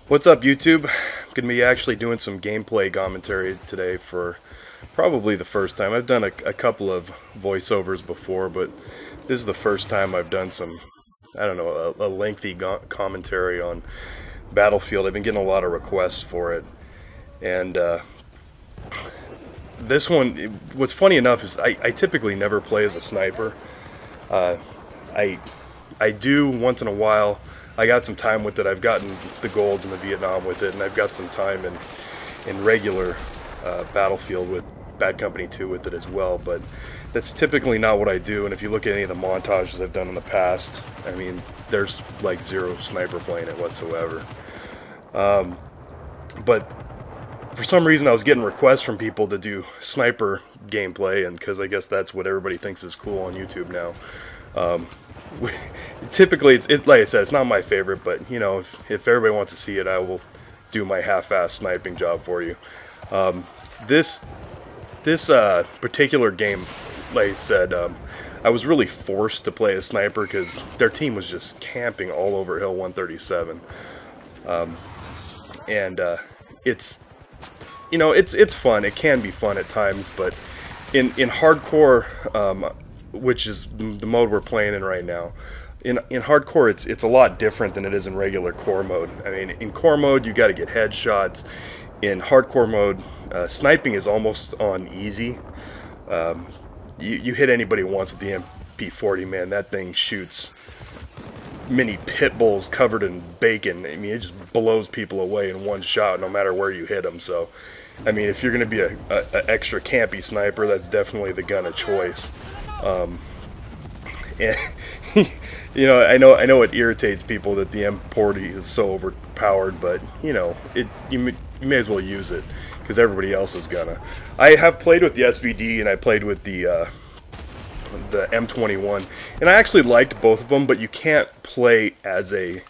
What's up, YouTube? I'm gonna be actually doing some gameplay commentary today for probably the first time. I've done a couple of voiceovers before, but this is the first time I've done some, I don't know, a lengthy commentary on Battlefield. I've been getting a lot of requests for it, and this one, what's funny enough is I typically never play as a sniper. Uh, I I do once in a while. I got some time with it. I've gotten the golds in the Vietnam with it, and I've got some time in regular Battlefield with Bad Company 2 with it as well. But that's typically not what I do. And if you look at any of the montages I've done in the past, I mean, there's like zero sniper playing it whatsoever. But for some reason, I was getting requests from people to do sniper gameplay, and because I guess that's what everybody thinks is cool on YouTube now. Typically, it's like I said, it's not my favorite, but you know, if everybody wants to see it, I will do my half-ass sniping job for you. This particular game, like I said, I was really forced to play a sniper because their team was just camping all over Hill 137, and it's, you know, it's fun. It can be fun at times, but in hardcore, which is the mode we're playing in right now. In hardcore, it's a lot different than it is in regular core mode. I mean, in core mode, you got to get headshots. In hardcore mode, sniping is almost on easy. You hit anybody once with the MP40, man, that thing shoots mini pit bulls covered in bacon. I mean, it just blows people away in one shot, no matter where you hit them. So, I mean, if you're going to be a extra campy sniper, that's definitely the gun of choice. And you know, I know it irritates people that the M40 is so overpowered, but you know, you may as well use it because everybody else is gonna. I have played with the SVD and I played with the M21, and I actually liked both of them, but you can't play as a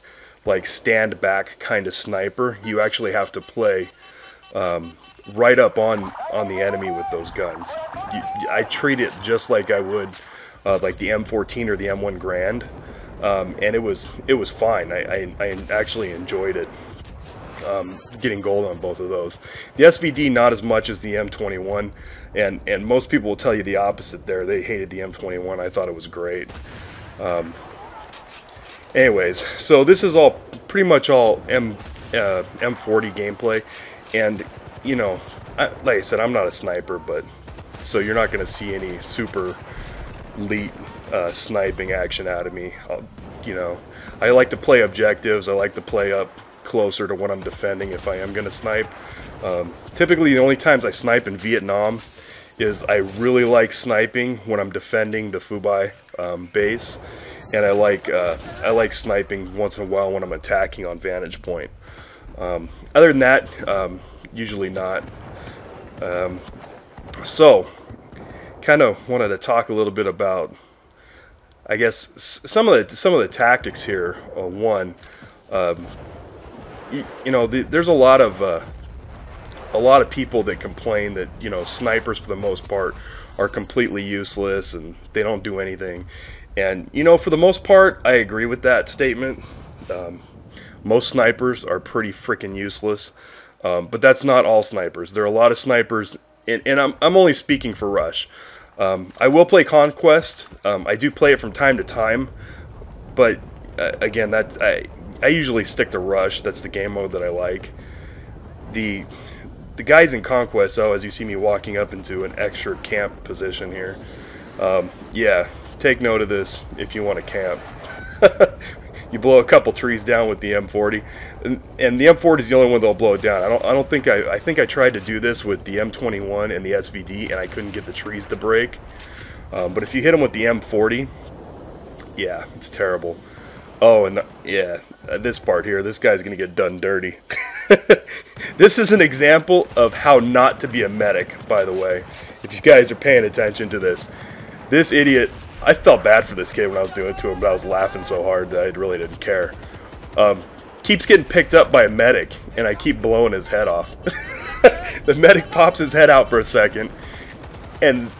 like stand back kind of sniper. You actually have to play right up on the enemy with those guns. I treat it just like I would like the M14 or the M1 Grand, and it was fine. I actually enjoyed it, getting gold on both of those. The SVD not as much as the M21, and most people will tell you the opposite there. They hated the M21. I thought it was great. Anyways, so this is all pretty much all M40 gameplay, and you know, like I said, I'm not a sniper, but so you're not going to see any super elite sniping action out of me. You know, I like to play objectives. I like to play up closer to what I'm defending if I am going to snipe. Typically, the only times I snipe in Vietnam is I really like sniping when I'm defending the Phu Bai base, and I like sniping once in a while when I'm attacking on vantage point. Other than that, usually not. So, kind of wanted to talk a little bit about, I guess, some of the tactics here. You know, there's a lot of people that complain that, you know, snipers for the most part are completely useless and they don't do anything. And you know, for the most part, I agree with that statement. Most snipers are pretty freaking useless. But that's not all snipers. There are a lot of snipers, and I'm only speaking for Rush. I will play Conquest. I do play it from time to time, but again, I usually stick to Rush. That's the game mode that I like. The guys in Conquest, though, as you see me walking up into an extra camp position here, yeah, take note of this if you want to camp. You blow a couple trees down with the M40, and the M40 is the only one that'll blow it down. I think I tried to do this with the M21 and the SVD, and I couldn't get the trees to break. But if you hit them with the M40, yeah, it's terrible. Oh, and yeah, this part here, this guy's gonna get done dirty. This is an example of how not to be a medic, by the way. If you guys are paying attention to this, this idiot. I felt bad for this kid when I was doing it to him, but I was laughing so hard that I really didn't care. Keeps getting picked up by a medic, and I keep blowing his head off. The medic pops his head out for a second, and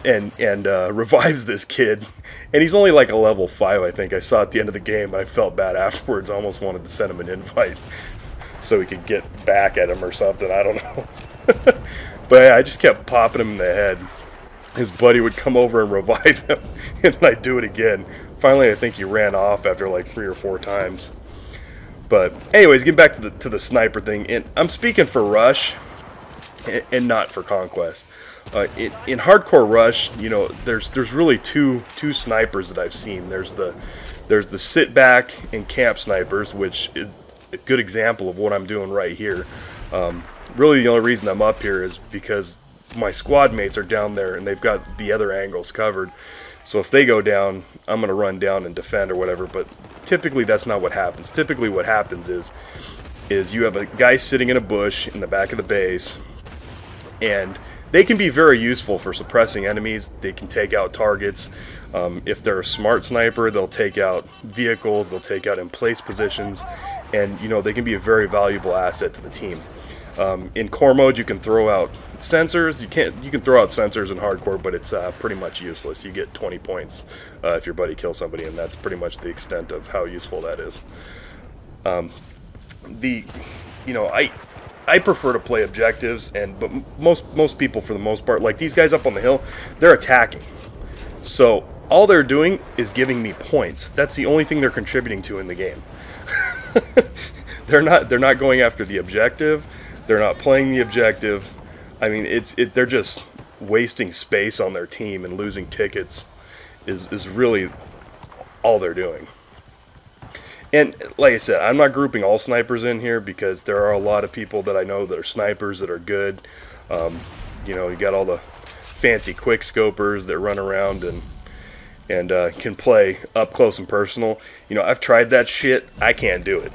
revives this kid. And he's only like a level 5, I think. I saw at the end of the game, and I felt bad afterwards. I almost wanted to send him an invite. so he could get back at him or something. I don't know. But yeah, I just kept popping him in the head. His buddy would come over and revive him, and then I'd do it again. Finally, I think he ran off after like 3 or 4 times. But anyways, getting back to the sniper thing, and I'm speaking for Rush and not for Conquest. In Hardcore Rush, you know, there's really two snipers that I've seen. There's the sit back and camp snipers, which is a good example of what I'm doing right here. Really, the only reason I'm up here is because my squad mates are down there and they've got the other angles covered. So if they go down, I'm going to run down and defend or whatever. But typically, that's not what happens. Typically, what happens is you have a guy sitting in a bush in the back of the base, and they can be very useful for suppressing enemies. They can take out targets. If they're a smart sniper, they'll take out vehicles, they'll take out in place positions, and you know, they can be a very valuable asset to the team. In core mode, you can throw out sensors. You can throw out sensors in hardcore, but it's pretty much useless. You get 20 points if your buddy kills somebody, and that's pretty much the extent of how useful that is. I prefer to play objectives, but most people, for the most part, like these guys up on the hill, they're attacking. So all they're doing is giving me points. That's the only thing they're contributing to in the game. They're not going after the objective. They're not playing the objective. I mean, they're just wasting space on their team, and losing tickets is really all they're doing. And like I said, I'm not grouping all snipers in here because there are a lot of people that I know that are snipers that are good. You know, you got all the fancy quick scopers that run around and can play up close and personal. You know, I've tried that shit. I can't do it.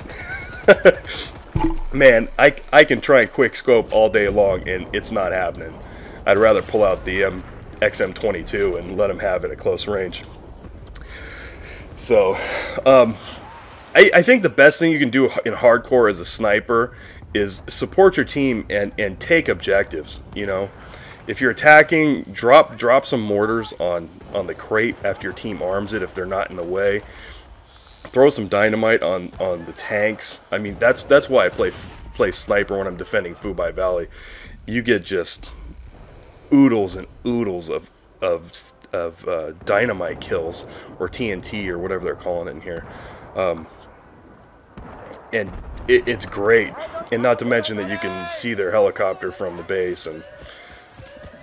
Man, I can try and quick scope all day long, and it's not happening. I'd rather pull out the XM22 and let them have it at close range. So, I think the best thing you can do in hardcore as a sniper is support your team and take objectives. You know, if you're attacking, drop some mortars on the crate after your team arms it if they're not in the way. Throw some dynamite on the tanks. I mean, that's why I play sniper when I'm defending Fubai Valley. You get just oodles and oodles of dynamite kills, or TNT, or whatever they're calling it in here. And it's great. And not to mention that you can see their helicopter from the base, and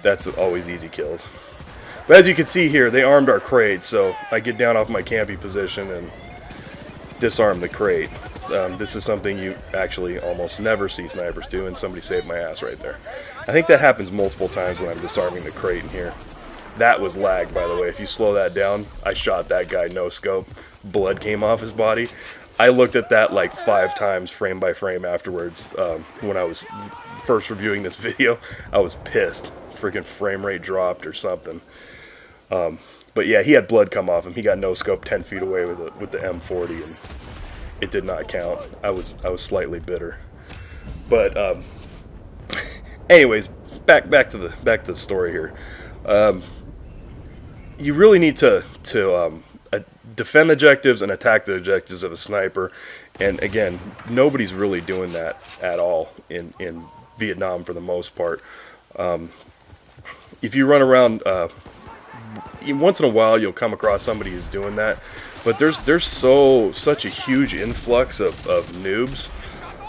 that's always easy kills. But as you can see here, they armed our crate, so I get down off my campy position and disarm the crate. This is something you actually almost never see snipers do, and somebody saved my ass right there. I think that happens multiple times when I'm disarming the crate in here. That was lag, by the way. If you slow that down, I shot that guy no scope. Blood came off his body. I looked at that like 5 times frame by frame afterwards. When I was first reviewing this video, I was pissed. Freaking frame rate dropped or something. But yeah, he had blood come off him. He got no scope 10 feet away with the M40, and it did not count. I was slightly bitter. But anyways, back to the story here. You really need to defend the objectives and attack the objectives of a sniper. And again, nobody's really doing that at all in Vietnam for the most part. If you run around, once in a while you'll come across somebody who's doing that, but there's such a huge influx of noobs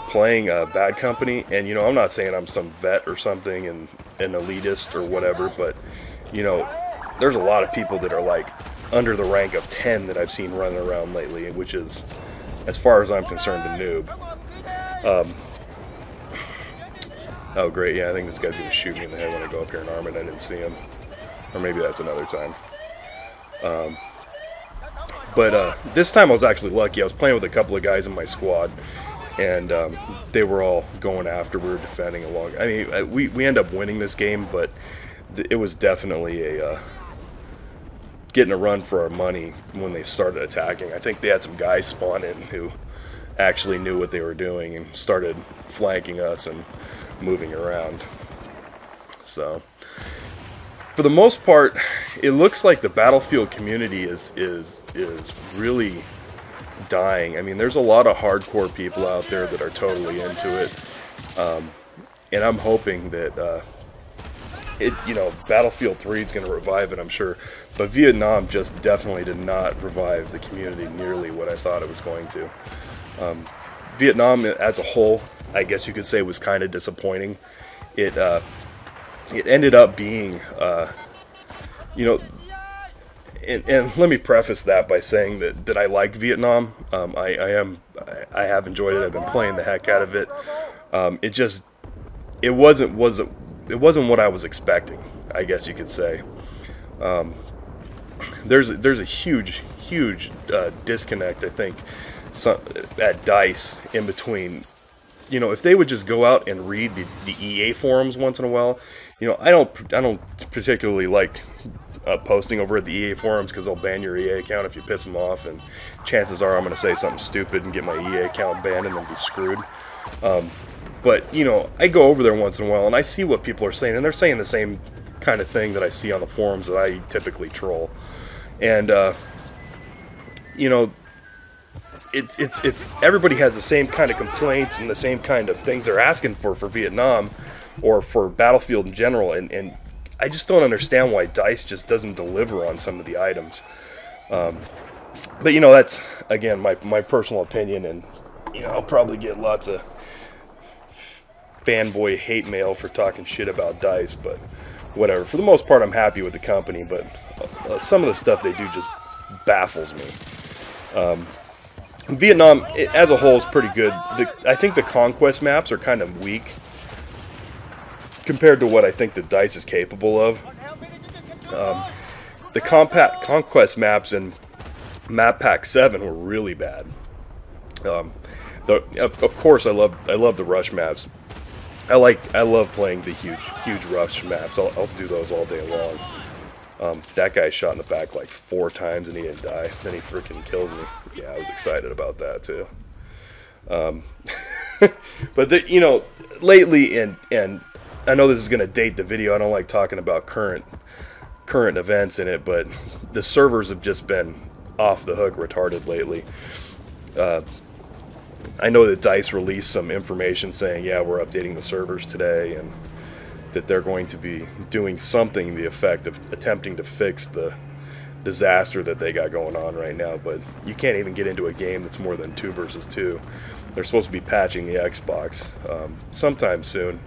playing Bad Company. And you know, I'm not saying I'm some vet or something and an elitist or whatever, but you know, there's a lot of people that are like under the rank of 10 that I've seen running around lately, which is, as far as I'm concerned, a noob. Oh great, yeah, I think this guy's gonna shoot me in the head when I go up here and arm it. I didn't see him. Or maybe that's another time. But this time I was actually lucky. I was playing with a couple of guys in my squad, and they were all going after. We were defending along. I mean, we ended up winning this game, but it was definitely a getting a run for our money when they started attacking. I think they had some guys spawn in who actually knew what they were doing and started flanking us and moving around. So, for the most part, it looks like the Battlefield community is really dying. I mean, there's a lot of hardcore people out there that are totally into it, and I'm hoping that Battlefield 3 is going to revive it, I'm sure, but Vietnam just definitely did not revive the community nearly what I thought it was going to. Vietnam as a whole, I guess you could say, was kind of disappointing. It ended up being, and let me preface that by saying that I liked Vietnam. I have enjoyed it. I've been playing the heck out of it. It wasn't what I was expecting, I guess you could say. There's a huge disconnect, I think, at DICE in between. If they would just go out and read the EA forums once in a while. I don't particularly like posting over at the EA forums because they'll ban your EA account if you piss them off, and chances are I'm going to say something stupid and get my EA account banned and then be screwed. But I go over there once in a while and I see what people are saying, and they're saying the same kind of thing that I see on the forums that I typically troll. And it's everybody has the same kind of complaints and the same kind of things they're asking for Vietnam or for Battlefield in general, and I just don't understand why DICE just doesn't deliver on some of the items. But that's again my personal opinion, and I'll probably get lots of fanboy hate mail for talking shit about DICE, but whatever. For the most part, I'm happy with the company, but some of the stuff they do just baffles me. Vietnam, as a whole, is pretty good. I think the conquest maps are kind of weak compared to what I think the DICE is capable of. The conquest maps in Map Pack 7 were really bad. Of course, I love the rush maps. I love playing the huge rush maps. I'll do those all day long. That guy shot in the back like 4 times and he didn't die. Then he freaking kills me. Yeah, I was excited about that too. But lately, and I know this is going to date the video. I don't like talking about current events in it, but the servers have just been off the hook retarded lately. I know that DICE released some information saying, yeah, we're updating the servers today, and that they're going to be doing something to the effect of attempting to fix the disaster that they got going on right now. But you can't even get into a game that's more than 2 versus 2. They're supposed to be patching the Xbox sometime soon,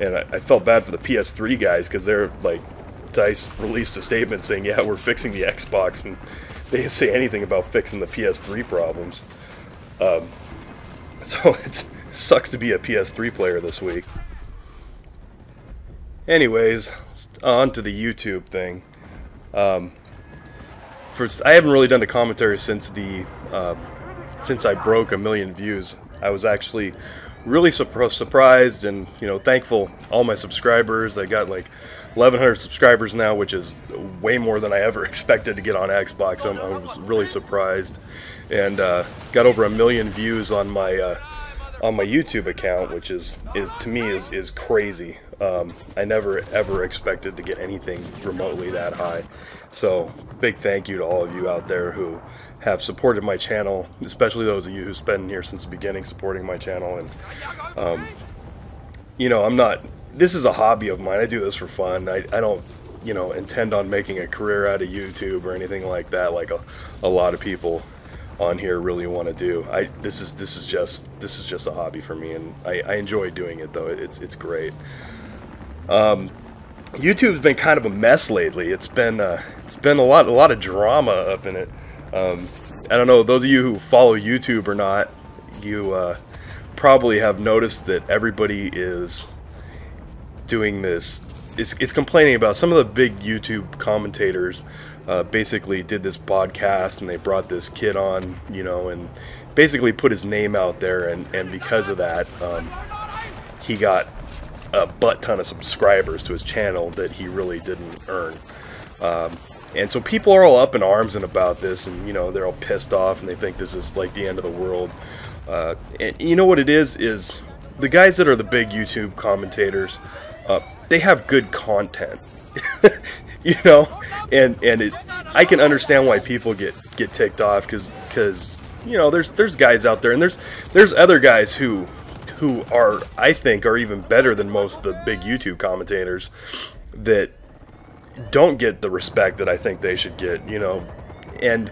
and I felt bad for the PS3 guys because they're like, DICE released a statement saying, yeah, we're fixing the Xbox, and they didn't say anything about fixing the PS3 problems. So it sucks to be a PS3 player this week. Anyways, on to the YouTube thing. I haven't really done a commentary since I broke 1 million views. I was actually really surprised and thankful. All my subscribers, I got like 1,100 subscribers now, which is way more than I ever expected to get on Xbox. I was really surprised, and got over 1 million views on my YouTube account, which is to me is crazy. I never ever expected to get anything remotely that high. So big thank you to all of you out there who have supported my channel, especially those of you who've been here since the beginning supporting my channel. And this is a hobby of mine. I do this for fun. I don't intend on making a career out of YouTube or anything like that, like a lot of people on here really want to do. This is just a hobby for me, and I enjoy doing it though. It's great. YouTube's been kind of a mess lately. It's been a lot of drama up in it. I don't know, those of you who follow YouTube or not, you probably have noticed that everybody is doing this. It's complaining about some of the big YouTube commentators. Basically did this podcast, and they brought this kid on, and basically put his name out there, and because of that, he got a butt ton of subscribers to his channel that he really didn't earn. And so people are all up in arms and about this, and they're all pissed off, and they think this is like the end of the world. And you know what it is the guys that are the big YouTube commentators, they have good content. and I can understand why people get ticked off, because you know, there's guys out there, and there's other guys who are, I think, are even better than most of the big YouTube commentators that don't get the respect that I think they should get, you know. And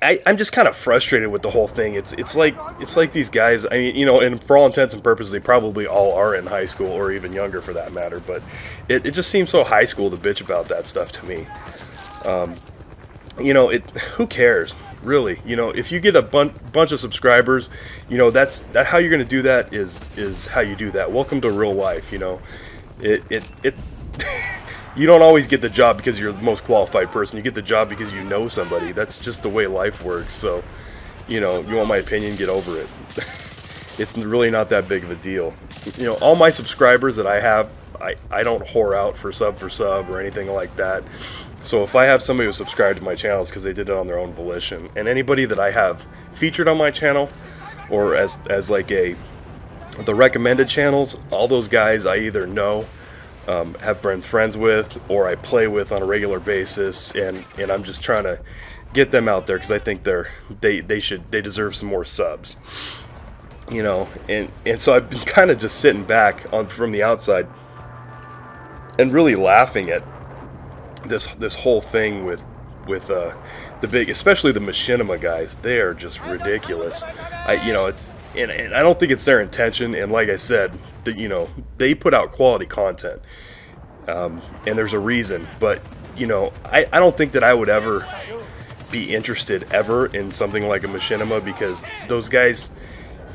I'm just kind of frustrated with the whole thing. It's like these guys, I mean, you know, and for all intents and purposes, they probably all are in high school or even younger for that matter, but it just seems so high school to bitch about that stuff to me. You know, who cares, really? You know, if you get a bunch of subscribers, you know, that's how you're going to do that is how you do that. Welcome to real life, you know. You don't always get the job because you're the most qualified person. You get the job because you know somebody. That's just the way life works. So, you know, you want my opinion, get over it. It's really not that big of a deal. You know, all my subscribers that I have, I don't whore out for sub or anything like that. So if I have somebody who subscribed to my channel, it's because they did it on their own volition. And anybody that I have featured on my channel, or as like the recommended channels, all those guys I either know, have been friends with, or I play with on a regular basis, and I'm just trying to get them out there because I think they deserve some more subs, you know. And so I've been kind of just sitting back from the outside and really laughing at this whole thing with the big, especially the machinima guys. They are just ridiculous. You know, and I don't think it's their intention. And like I said, that, you know, they put out quality content, and there's a reason. But you know, I don't think that I would ever be interested ever in something like a machinima, because those guys,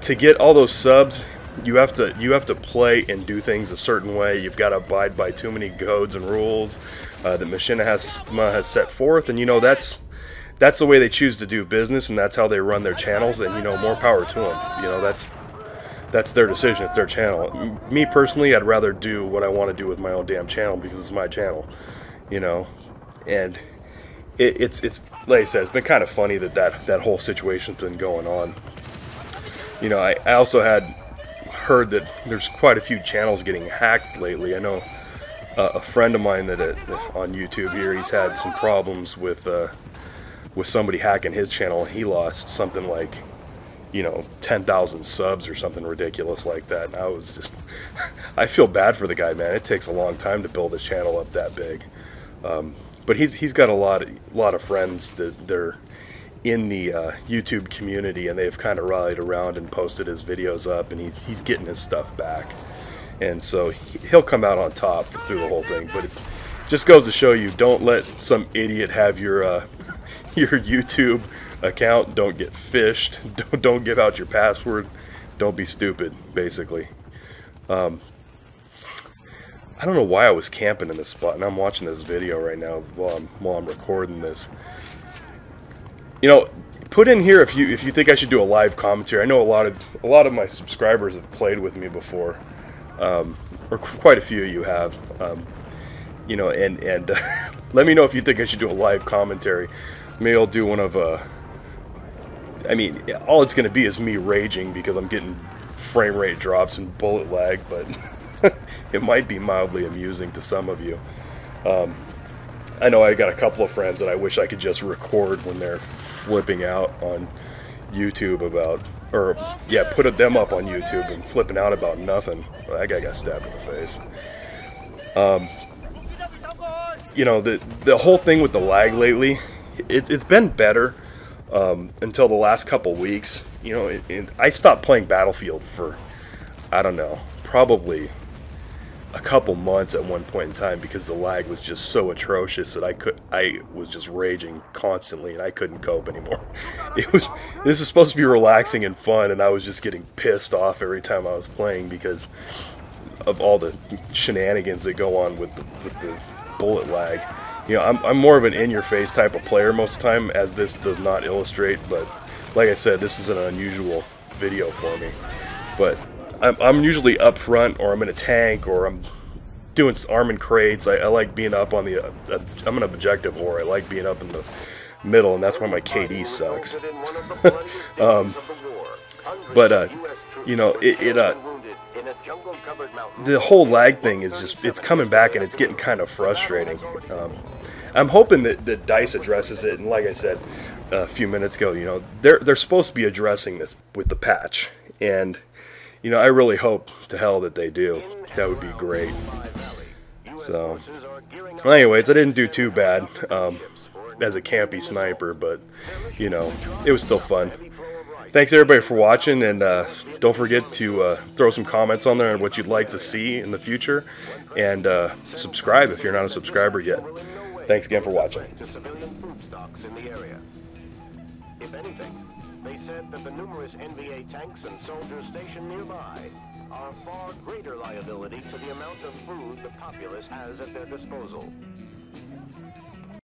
to get all those subs, you have to play and do things a certain way. You've got to abide by too many codes and rules that Machinima has set forth, and you know, that's the way they choose to do business, and that's how they run their channels. And you know, more power to them. You know, that's their decision. It's their channel. Me personally, I'd rather do what I want to do with my own damn channel because it's my channel. You know, and it's like I said, it's been kind of funny that whole situation's been going on. You know, I also had heard that there's quite a few channels getting hacked lately. I know a friend of mine that on YouTube here, he's had some problems with somebody hacking his channel, and he lost something like, you know, 10,000 subs or something ridiculous like that. And I was just I feel bad for the guy, man. It takes a long time to build a channel up that big. But he's got a lot of friends that they're in the YouTube community, and they've kind of rallied around and posted his videos up, and he's getting his stuff back, and so he'll come out on top through the whole thing. But it just goes to show you, don't let some idiot have your YouTube account. Don't get phished. Don't give out your password. Don't be stupid, basically. I don't know why I was camping in this spot, and I'm watching this video right now while I'm recording this. You know, put in here if you think I should do a live commentary. I know a lot of my subscribers have played with me before, or quite a few of you have. You know, and let me know if you think I should do a live commentary. Maybe I'll do one of I mean, all it's going to be is me raging because I'm getting frame rate drops and bullet lag, but it might be mildly amusing to some of you. I know I got a couple of friends that I wish I could just record when they're flipping out on YouTube about, or yeah, put them up on YouTube and flipping out about nothing. Well, that guy got stabbed in the face. You know, the whole thing with the lag lately, it's been better until the last couple weeks. You know, I stopped playing Battlefield for, I don't know, probably a couple months at one point in time because the lag was just so atrocious that I was just raging constantly, and I couldn't cope anymore. This is supposed to be relaxing and fun, and I was just getting pissed off every time I was playing because of all the shenanigans that go on with the bullet lag. You know, I'm more of an in-your-face type of player most of the time, as this does not illustrate, but like I said, this is an unusual video for me. But I'm usually up front, or I'm in a tank, or I'm doing arming crates. I like being up on the I'm an objective whore. I like being up in the middle, and that's why my KD sucks. But you know, the whole lag thing is just, it's coming back, and it's getting kind of frustrating. I'm hoping that DICE addresses it, and like I said, a few minutes ago, you know, they're supposed to be addressing this with the patch, and you know, I really hope to hell that they do. That would be great. So, well, anyways, I didn't do too bad as a campy sniper, but you know, it was still fun. Thanks everybody for watching, and don't forget to throw some comments on there on what you'd like to see in the future, and subscribe if you're not a subscriber yet. Thanks again for watching. If anything, they said that the numerous NVA tanks and soldiers stationed nearby are a far greater liability to the amount of food the populace has at their disposal.